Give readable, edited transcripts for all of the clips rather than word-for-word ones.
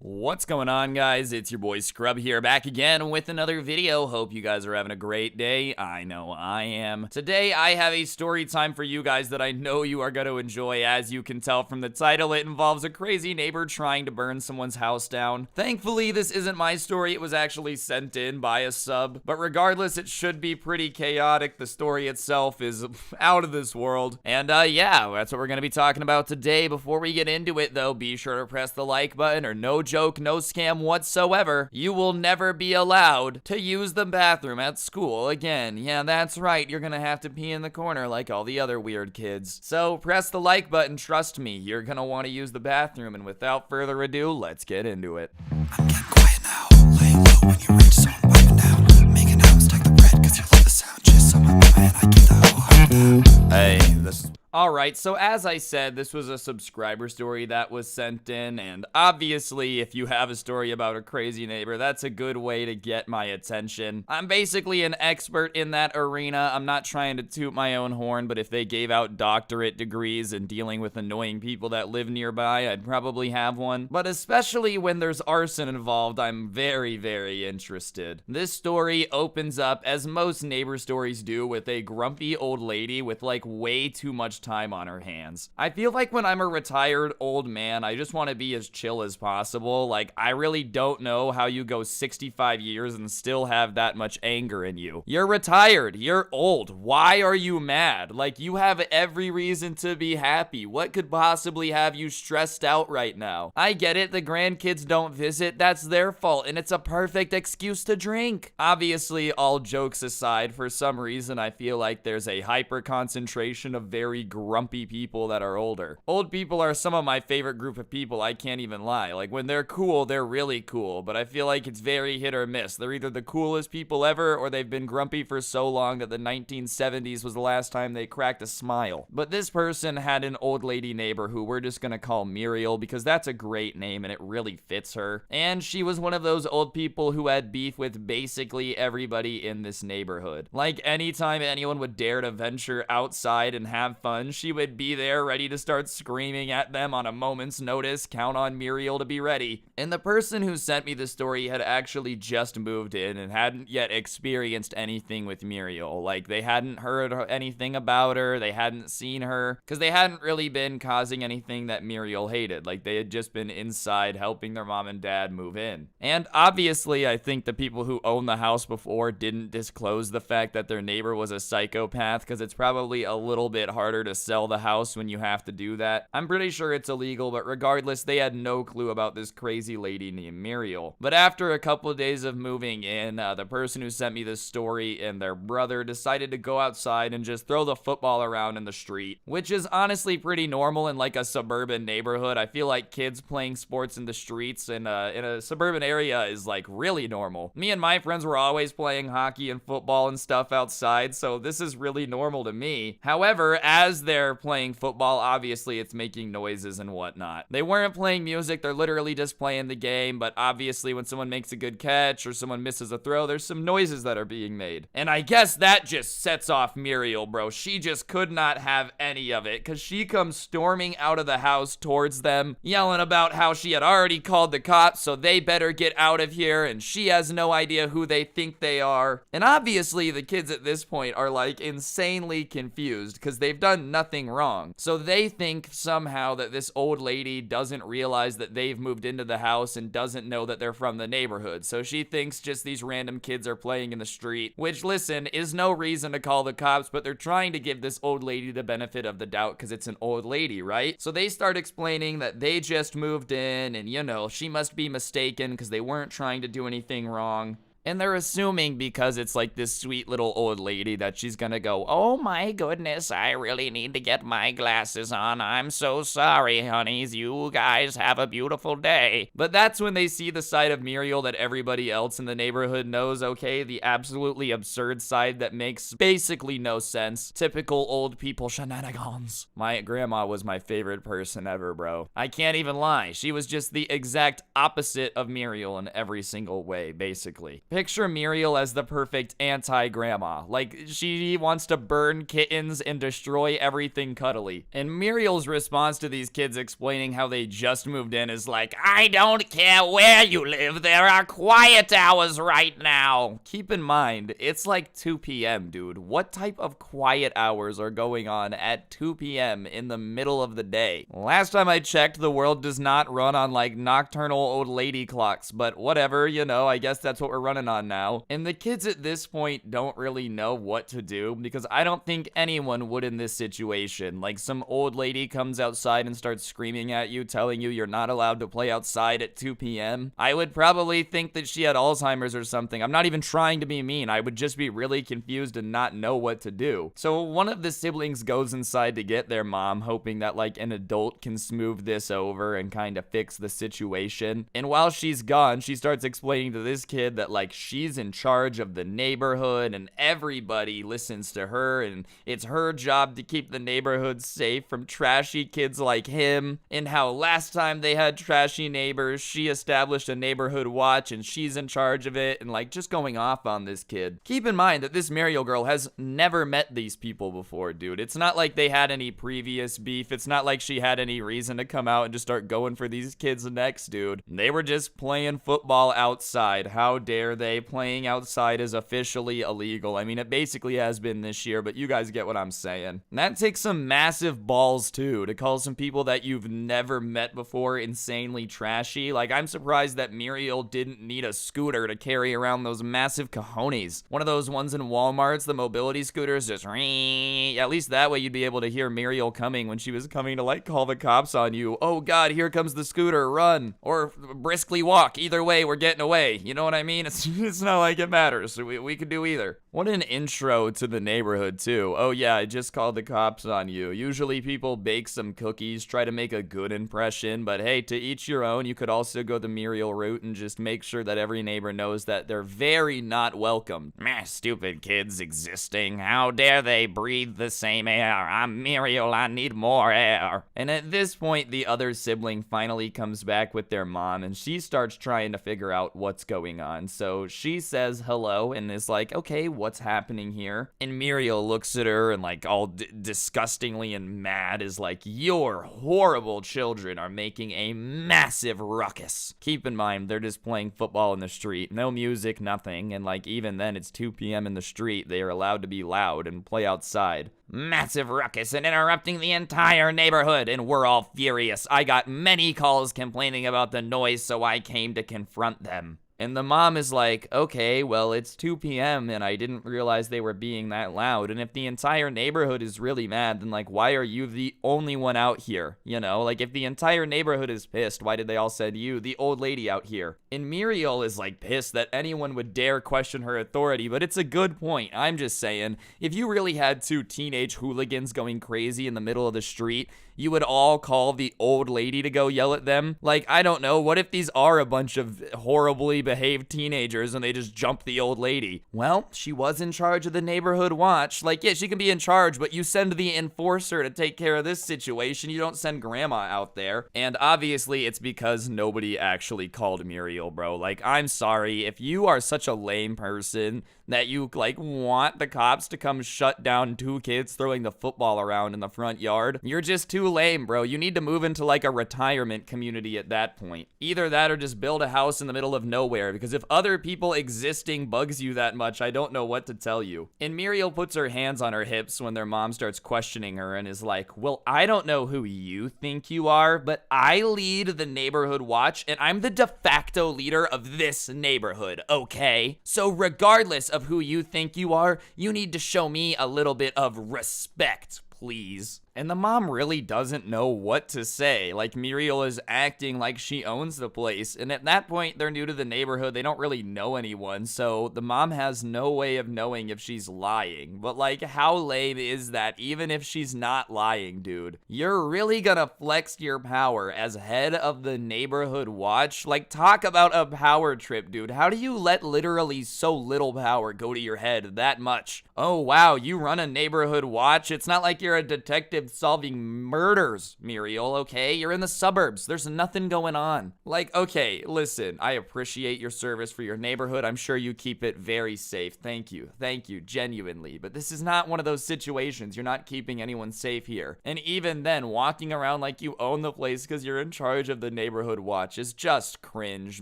What's going on, guys? It's your boy Scrub here, back again with another video. Hope you guys are having a great day. I know I am. Today, I have a story time for you guys that I know you are going to enjoy. As you can tell from the title, it involves a crazy neighbor trying to burn someone's house down. Thankfully, this isn't my story. It was actually sent in by a sub. But regardless, it should be pretty chaotic. The story itself is out of this world. And yeah, that's what we're going to be talking about today. Before we get into it, though, be sure to press the like button, or no joke, no scam whatsoever, you will never be allowed to use the bathroom at school again. Yeah, that's right, you're gonna have to pee in the corner like all the other weird kids. So press the like button, trust me, you're gonna want to use the bathroom, and without further ado, let's get into it. I'm getting quiet now, laying low when you reach, so I'm wiping down, making out, stack the bread, cause you love the sound, just on my mama and I get the whole heart down. Hey, this Alright, so as I said, this was a subscriber story that was sent in, and obviously, if you have a story about a crazy neighbor, that's a good way to get my attention. I'm basically an expert in that arena. I'm not trying to toot my own horn, but if they gave out doctorate degrees in dealing with annoying people that live nearby, I'd probably have one. But especially when there's arson involved, I'm very, very interested. This story opens up, as most neighbor stories do, with a grumpy old lady with like way too much time on her hands. I feel like when I'm a retired old man, I just want to be as chill as possible. Like, I really don't know how you go 65 years and still have that much anger in you. You're retired. You're old. Why are you mad? Like, you have every reason to be happy. What could possibly have you stressed out right now? I get it. The grandkids don't visit. That's their fault, and it's a perfect excuse to drink. Obviously, all jokes aside, for some reason, I feel like there's a hyper concentration of very grumpy people that are older. Old people are some of my favorite group of people, I can't even lie. Like, when they're cool, they're really cool, but I feel like it's very hit or miss. They're either the coolest people ever, or they've been grumpy for so long that the 1970s was the last time they cracked a smile. But this person had an old lady neighbor who we're just gonna call Muriel, because that's a great name and it really fits her. And she was one of those old people who had beef with basically everybody in this neighborhood. Like, anytime anyone would dare to venture outside and have fun, she would be there ready to start screaming at them on a moment's notice. Count on Muriel to be ready. And the person who sent me the story had actually just moved in and hadn't yet experienced anything with Muriel. Like, they hadn't heard anything about her, they hadn't seen her, because they hadn't really been causing anything that Muriel hated. Like, they had just been inside helping their mom and dad move in. And obviously, I think the people who owned the house before didn't disclose the fact that their neighbor was a psychopath, because it's probably a little bit harder to sell the house when you have to do that. I'm pretty sure it's illegal, but regardless, they had no clue about this crazy lady named Muriel. But after a couple of days of moving in, the person who sent me this story and their brother decided to go outside and just throw the football around in the street, which is honestly pretty normal in like a suburban neighborhood. I feel like kids playing sports in the streets in a suburban area is like really normal. Me and my friends were always playing hockey and football and stuff outside, so this is really normal to me. However, as they're playing football, obviously it's making noises and whatnot. They weren't playing music, they're literally just playing the game, but obviously when someone makes a good catch or someone misses a throw, there's some noises that are being made. And I guess that just sets off Muriel, bro. She just could not have any of it, because she comes storming out of the house towards them, yelling about how she had already called the cops, so they better get out of here, and she has no idea who they think they are. And obviously the kids at this point are like insanely confused, because they've done nothing wrong. So they think somehow that this old lady doesn't realize that they've moved into the house and doesn't know that they're from the neighborhood. So she thinks just these random kids are playing in the street, which, listen, is no reason to call the cops, but they're trying to give this old lady the benefit of the doubt because it's an old lady, right? So they start explaining that they just moved in and, you know, she must be mistaken because they weren't trying to do anything wrong. And they're assuming because it's like this sweet little old lady that she's gonna go, "Oh my goodness, I really need to get my glasses on. I'm so sorry, honeys. You guys have a beautiful day." But that's when they see the side of Muriel that everybody else in the neighborhood knows, okay? The absolutely absurd side that makes basically no sense. Typical old people shenanigans. My grandma was my favorite person ever, bro. I can't even lie. She was just the exact opposite of Muriel in every single way, basically. Picture Muriel as the perfect anti-grandma. Like, she wants to burn kittens and destroy everything cuddly. And Muriel's response to these kids explaining how they just moved in is like, I don't care where you live, there are quiet hours right now. Keep in mind, it's like 2 p.m., dude. What type of quiet hours are going on at 2 p.m. in the middle of the day? Last time I checked, the world does not run on like nocturnal old lady clocks, but whatever, you know, I guess that's what we're running on now. And the kids at this point don't really know what to do, because I don't think anyone would in this situation. Like, some old lady comes outside and starts screaming at you, telling you you're not allowed to play outside at 2 p.m. I would probably think that she had Alzheimer's or something. I'm not even trying to be mean. I would just be really confused and not know what to do. So one of the siblings goes inside to get their mom, hoping that like an adult can smooth this over and kind of fix the situation. And while she's gone, she starts explaining to this kid that like she's in charge of the neighborhood and everybody listens to her, and it's her job to keep the neighborhood safe from trashy kids like him, and how last time they had trashy neighbors, she established a neighborhood watch and she's in charge of it, and like just going off on this kid. Keep in mind that this Muriel girl has never met these people before, dude. It's not like they had any previous beef. It's not like she had any reason to come out and just start going for these kids next, dude. They were just playing football outside. How dare they? Playing outside is officially illegal. I mean, it basically has been this year, but you guys get what I'm saying. And that takes some massive balls, too, to call some people that you've never met before insanely trashy. Like, I'm surprised that Muriel didn't need a scooter to carry around those massive cojones. One of those ones in Walmart's, the mobility scooters, just at least that way you'd be able to hear Muriel coming when she was coming to like call the cops on you. Oh god, here comes the scooter, run. Or briskly walk. Either way, we're getting away. You know what I mean? It's not like it matters. We could do either. What an intro to the neighborhood, too. Oh yeah, I just called the cops on you. Usually people bake some cookies, try to make a good impression, but hey, to each your own. You could also go the Muriel route and just make sure that every neighbor knows that they're very not welcome. Meh, stupid kids existing. How dare they breathe the same air? I'm Muriel, I need more air. And at this point, the other sibling finally comes back with their mom, and she starts trying to figure out what's going on. So she says hello and is like, okay, what's happening here? And Muriel looks at her and like all disgustingly and mad is like, your horrible children are making a massive ruckus. Keep in mind, they're just playing football in the street. No music, nothing. And like even then, it's 2 p.m. in the street. They are allowed to be loud and play outside. Massive ruckus and interrupting the entire neighborhood, and we're all furious. I got many calls complaining about the noise, so I came to confront them. And the mom is like, okay, well, it's 2 p.m. and I didn't realize they were being that loud. And if the entire neighborhood is really mad, then like, why are you the only one out here? You know, like if the entire neighborhood is pissed, why did they all send you, the old lady, out here? And Muriel is like pissed that anyone would dare question her authority, but it's a good point. I'm just saying, if you really had two teenage hooligans going crazy in the middle of the street, you would all call the old lady to go yell at them? Like, I don't know, what if these are a bunch of horribly behaved teenagers and they just jump the old lady? Well, she was in charge of the neighborhood watch. Like, yeah, she can be in charge, but you send the enforcer to take care of this situation. You don't send grandma out there. And obviously, it's because nobody actually called Muriel, bro. Like, I'm sorry, if you are such a lame person that you, like, want the cops to come shut down two kids throwing the football around in the front yard, you're just too lame, bro. You need to move into, like, a retirement community at that point. Either that or just build a house in the middle of nowhere, because if other people existing bugs you that much, I don't know what to tell you. And Muriel puts her hands on her hips when their mom starts questioning her and is like, well, I don't know who you think you are, but I lead the neighborhood watch, and I'm the de facto leader of this neighborhood, okay? So regardless of who you think you are, you need to show me a little bit of respect, please. And the mom really doesn't know what to say. Like, Muriel is acting like she owns the place. And at that point, they're new to the neighborhood. They don't really know anyone. So the mom has no way of knowing if she's lying. But, like, how lame is that, even if she's not lying, dude? You're really gonna flex your power as head of the neighborhood watch? Like, talk about a power trip, dude. How do you let literally so little power go to your head that much? Oh, wow, you run a neighborhood watch? It's not like you're a detective detective solving murders, Muriel, okay? You're in the suburbs. There's nothing going on. Like, okay, listen, I appreciate your service for your neighborhood. I'm sure you keep it very safe. Thank you. Thank you, genuinely. But this is not one of those situations. You're not keeping anyone safe here. And even then, walking around like you own the place because you're in charge of the neighborhood watch is just cringe,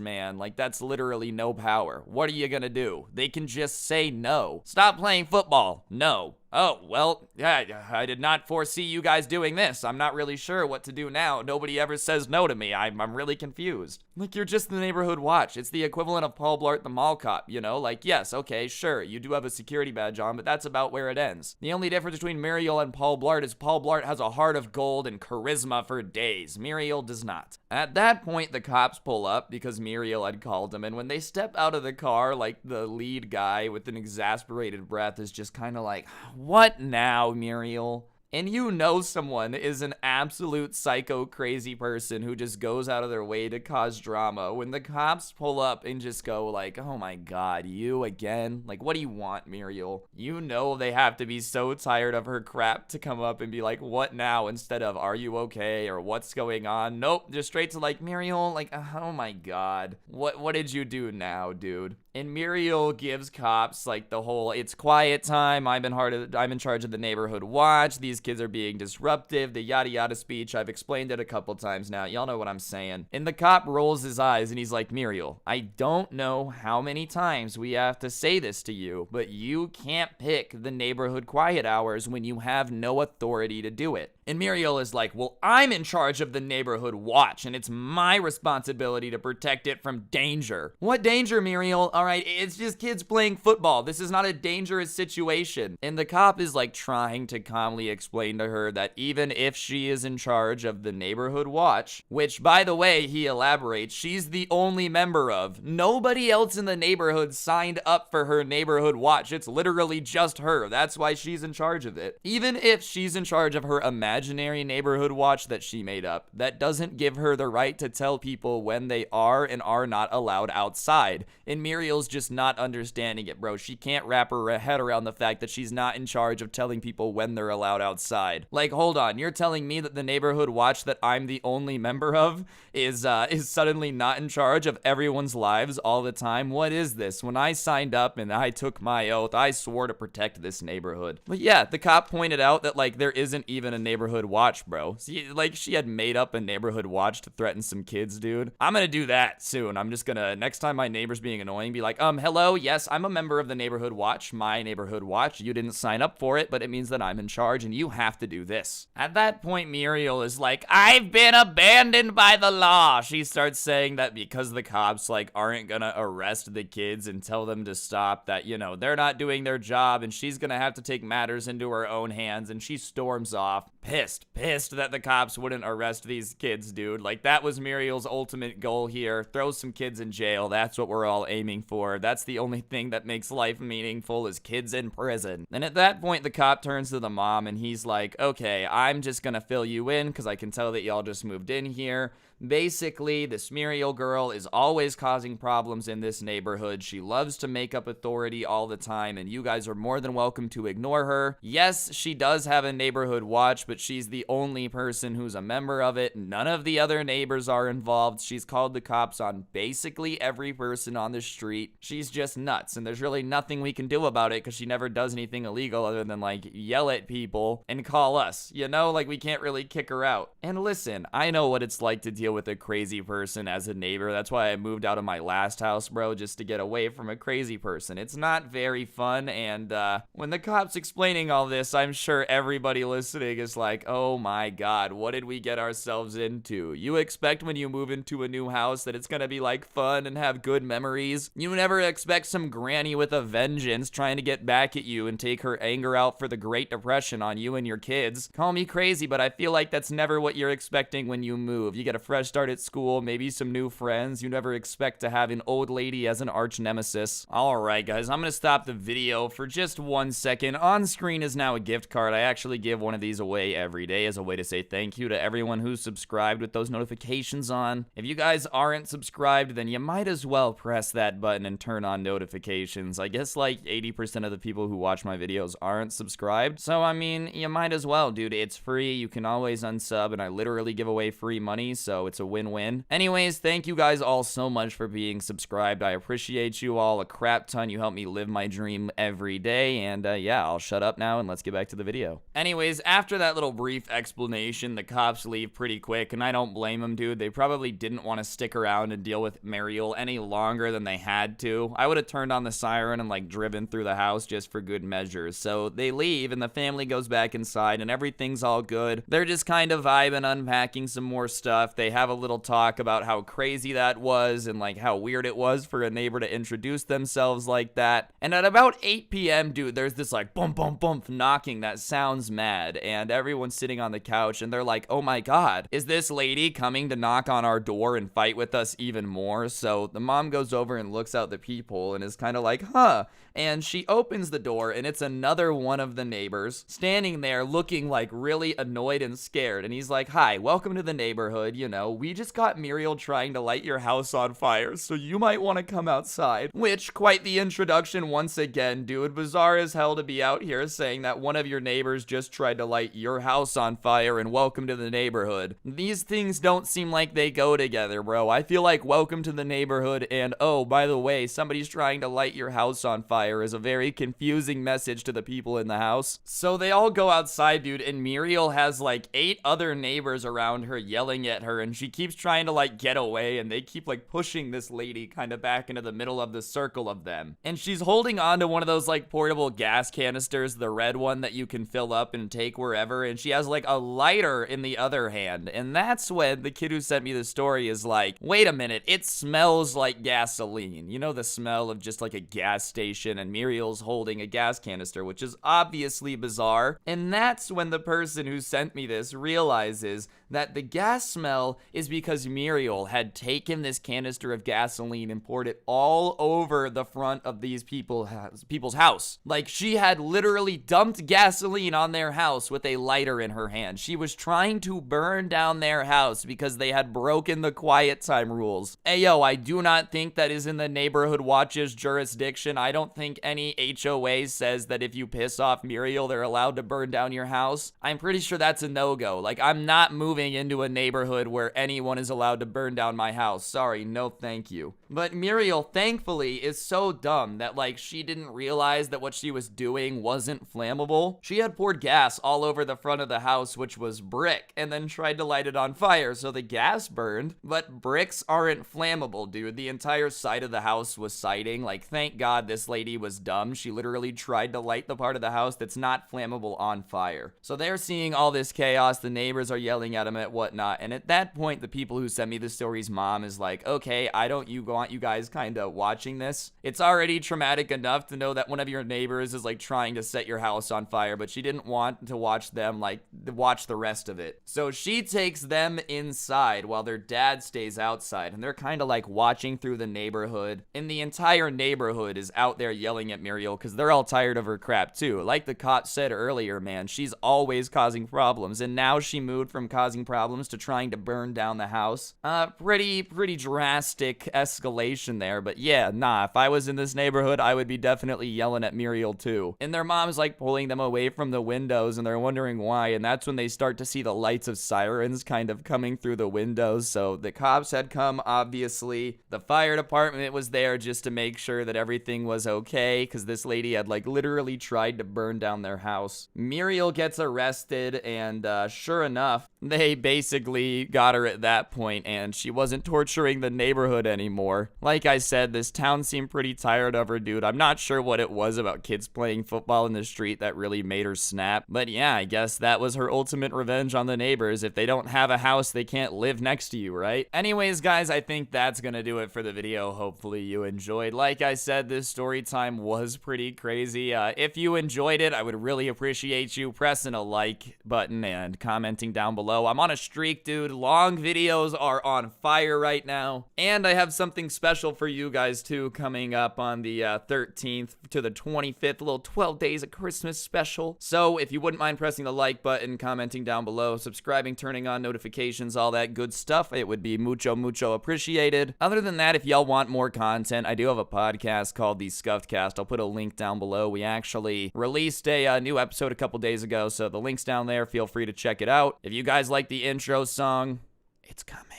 man. Like, that's literally no power. What are you gonna do? They can just say no. Stop playing football. No. Oh, well, yeah, I did not foresee you guys doing this. I'm not really sure what to do now. Nobody ever says no to me. I'm really confused. Like, you're just the neighborhood watch. It's the equivalent of Paul Blart the mall cop, you know? Like, yes, okay, sure, you do have a security badge on, but that's about where it ends. The only difference between Muriel and Paul Blart is Paul Blart has a heart of gold and charisma for days. Muriel does not. At that point, the cops pull up because Muriel had called them, and when they step out of the car, like, the lead guy with an exasperated breath is just kind of like, what now, Muriel? And you know someone is an absolute psycho crazy person who just goes out of their way to cause drama when the cops pull up and just go like, oh my god, you again? Like, what do you want, Muriel? You know they have to be so tired of her crap to come up and be like, what now? Instead of, are you okay? Or what's going on? Nope, just straight to like, Muriel, like, oh my god. What did you do now, dude? And Muriel gives cops like the whole, it's quiet time, I'm in charge of the neighborhood watch, these kids are being disruptive, the yada yada speech. I've explained it a couple times now. Y'all know what I'm saying. And the cop rolls his eyes and he's like, Muriel, I don't know how many times we have to say this to you, but you can't pick the neighborhood quiet hours when you have no authority to do it. And Muriel is like, well, I'm in charge of the neighborhood watch, and it's my responsibility to protect it from danger. What danger, Muriel? All right, it's just kids playing football. This is not a dangerous situation. And the cop is like trying to calmly explain to her that even if she is in charge of the neighborhood watch, which, by the way, he elaborates, she's the only member of. Nobody else in the neighborhood signed up for her neighborhood watch. It's literally just her. That's why she's in charge of it. Even if she's in charge of her imaginary neighborhood watch that she made up, that doesn't give her the right to tell people when they are and are not allowed outside. And Muriel's just not understanding it, bro. She can't wrap her head around the fact that she's not in charge of telling people when they're allowed outside. Like, hold on, you're telling me that the neighborhood watch that I'm the only member of is suddenly not in charge of everyone's lives all the time? What is this? When I signed up and I took my oath, I swore to protect this neighborhood. But yeah, the cop pointed out that, like, there isn't even a neighborhood watch, bro. See, like, she had made up a neighborhood watch to threaten some kids, dude. I'm gonna do that soon. I'm just gonna, next time my neighbor's being annoying, be like, hello, yes, I'm a member of the neighborhood watch, my neighborhood watch. You didn't sign up for it, but it means that I'm in charge and you have to do this. At that point, Muriel is like, I've been abandoned by the law. She starts saying that because the cops, like, aren't gonna arrest the kids and tell them to stop, that, you know, they're not doing their job and she's gonna have to take matters into her own hands, and she storms off. Pissed that the cops wouldn't arrest these kids, dude. Like, that was Muriel's ultimate goal here. Throw some kids in jail. That's what we're all aiming for. That's the only thing that makes life meaningful, is kids in prison. And at that point, the cop turns to the mom and he's like, okay, I'm just gonna fill you in because I can tell that y'all just moved in here. Basically, this Muriel girl is always causing problems in this neighborhood. She loves to make up authority all the time, and you guys are more than welcome to ignore her. Yes, she does have a neighborhood watch, but she's the only person who's a member of it. None of the other neighbors are involved. She's called the cops on basically every person on the street. She's just nuts, and there's really nothing we can do about it because she never does anything illegal other than, like, yell at people and call us. You know, like, we can't really kick her out. And listen, I know what it's like to deal with a crazy person as a neighbor. That's why I moved out of my last house, bro, just to get away from a crazy person. It's not very fun, and when the cop's explaining all this, I'm sure everybody listening is like, oh my god, what did we get ourselves into? You expect when you move into a new house that it's gonna be, like, fun and have good memories? You never expect some granny with a vengeance trying to get back at you and take her anger out for the Great Depression on you and your kids. Call me crazy, but I feel like that's never what you're expecting when you move. You get a fresh fresh start at school, maybe some new friends. You never expect to have an old lady as an arch nemesis. Alright guys, I'm gonna stop the video for just 1 second. On screen is now a gift card. I actually give one of these away every day as a way to say thank you to everyone who's subscribed with those notifications on. If you guys aren't subscribed, then you might as well press that button and turn on notifications. I guess like 80% of the people who watch my videos aren't subscribed, so I mean, you might as well, dude. It's free. You can always unsub, and I literally give away free money, so it's a win-win. Anyways, thank you guys all so much for being subscribed. I appreciate you all a crap ton. You help me live my dream every day, and yeah, I'll shut up now and let's get back to the video. Anyways, after that little brief explanation, the cops leave pretty quick, and I don't blame them, dude. They probably didn't want to stick around and deal with Muriel any longer than they had to. I would have turned on the siren and like driven through the house just for good measure. So they leave and the family goes back inside and everything's all good. They're just kind of vibing, unpacking some more stuff. They have a little talk about how crazy that was and like how weird it was for a neighbor to introduce themselves like that. And at about 8 p.m., dude, there's this like bump, bump, bump knocking that sounds mad. And everyone's sitting on the couch and they're like, oh my God, is this lady coming to knock on our door and fight with us even more? So the mom goes over and looks out the peephole and is kind of like, huh? And she opens the door and it's another one of the neighbors standing there looking like really annoyed and scared. And he's like, hi, welcome to the neighborhood. You know, we just caught Muriel trying to light your house on fire, so you might want to come outside. Which, quite the introduction once again, dude. Bizarre as hell to be out here saying that one of your neighbors just tried to light your house on fire and welcome to the neighborhood. These things don't seem like they go together, bro. I feel like welcome to the neighborhood and, oh, by the way, somebody's trying to light your house on fire is a very confusing message to the people in the house. So they all go outside, dude, and Muriel has like 8 other neighbors around her yelling at her, and she keeps trying to like get away, and they keep like pushing this lady kind of back into the middle of the circle of them. And she's holding on to one of those like portable gas canisters, the red one that you can fill up and take wherever, and she has like a lighter in the other hand. And that's when the kid who sent me the story is like, wait a minute, it smells like gasoline. You know, the smell of just like a gas station, and Muriel's holding a gas canister, which is obviously bizarre. And that's when the person who sent me this realizes that the gas smell is because Muriel had taken this canister of gasoline and poured it all over the front of these people's house. Like, she had literally dumped gasoline on their house with a lighter in her hand. She was trying to burn down their house because they had broken the quiet time rules. Ayo, I do not think that is in the neighborhood watch's jurisdiction. I don't think any HOA says that if you piss off Muriel, they're allowed to burn down your house. I'm pretty sure that's a no-go. Like, I'm not moving into a neighborhood where anyone is allowed to burn down my house. Sorry, no thank you. But Muriel, thankfully, is so dumb that, like, she didn't realize that what she was doing wasn't flammable. She had poured gas all over the front of the house, which was brick, and then tried to light it on fire, so the gas burned. But bricks aren't flammable, dude. The entire side of the house was siding. Like, thank God this lady was dumb. She literally tried to light the part of the house that's not flammable on fire. So they're seeing all this chaos. The neighbors are yelling at them and whatnot. And at that point, the people who sent me the story's mom is like, okay, I don't want you guys kind of watching this. It's already traumatic enough to know that one of your neighbors is like trying to set your house on fire, but she didn't want to watch them like watch the rest of it. So she takes them inside while their dad stays outside, and they're kind of like watching through the neighborhood. And the entire neighborhood is out there yelling at Muriel because they're all tired of her crap too. Like the cop said earlier, man, she's always causing problems, and now she moved from causing problems to trying to burn down the house. Pretty drastic escalation there, but yeah, nah, if I was in this neighborhood, I would be definitely yelling at Muriel too. And their mom's like pulling them away from the windows, and they're wondering why, and that's when they start to see the lights of sirens kind of coming through the windows. So the cops had come, obviously. The fire department was there just to make sure that everything was okay, because this lady had like literally tried to burn down their house. Muriel gets arrested, and sure enough, they basically got her at that point, and she wasn't torturing the neighborhood anymore. Like I said, this town seemed pretty tired of her, dude. I'm not sure what it was about kids playing football in the street that really made her snap, but yeah, I guess that was her ultimate revenge on the neighbors. If they don't have a house, they can't live next to you, right? Anyways, guys, I think that's gonna do it for the video. Hopefully you enjoyed. Like I said, this story time was pretty crazy. If you enjoyed it, I would really appreciate you pressing a like button and commenting down below. I'm on a streak, dude. Long videos are on fire right now. And I have something special for you guys, too, coming up on the 13th to the 25th. A little 12 days of Christmas special. So if you wouldn't mind pressing the like button, commenting down below, subscribing, turning on notifications, all that good stuff, it would be mucho appreciated. Other than that, if y'all want more content, I do have a podcast called The Scuffed Cast. I'll put a link down below. We actually released a new episode a couple days ago, so the link's down there. Feel free to check it out. If you guys like the intro song, it's coming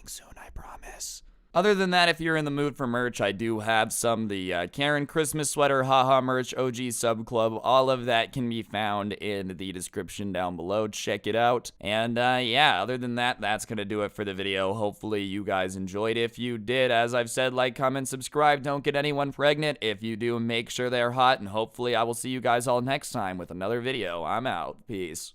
soon, I promise. Other than that, if you're in the mood for merch, I do have some. The Karen Christmas sweater, haha merch, OG sub club, all of that can be found in the description down below. Check it out. And yeah, other than that, that's going to do it for the video. Hopefully you guys enjoyed. If you did, as I've said, like, comment, subscribe. Don't get anyone pregnant. If you do, make sure they're hot. And hopefully I will see you guys all next time with another video. I'm out. Peace.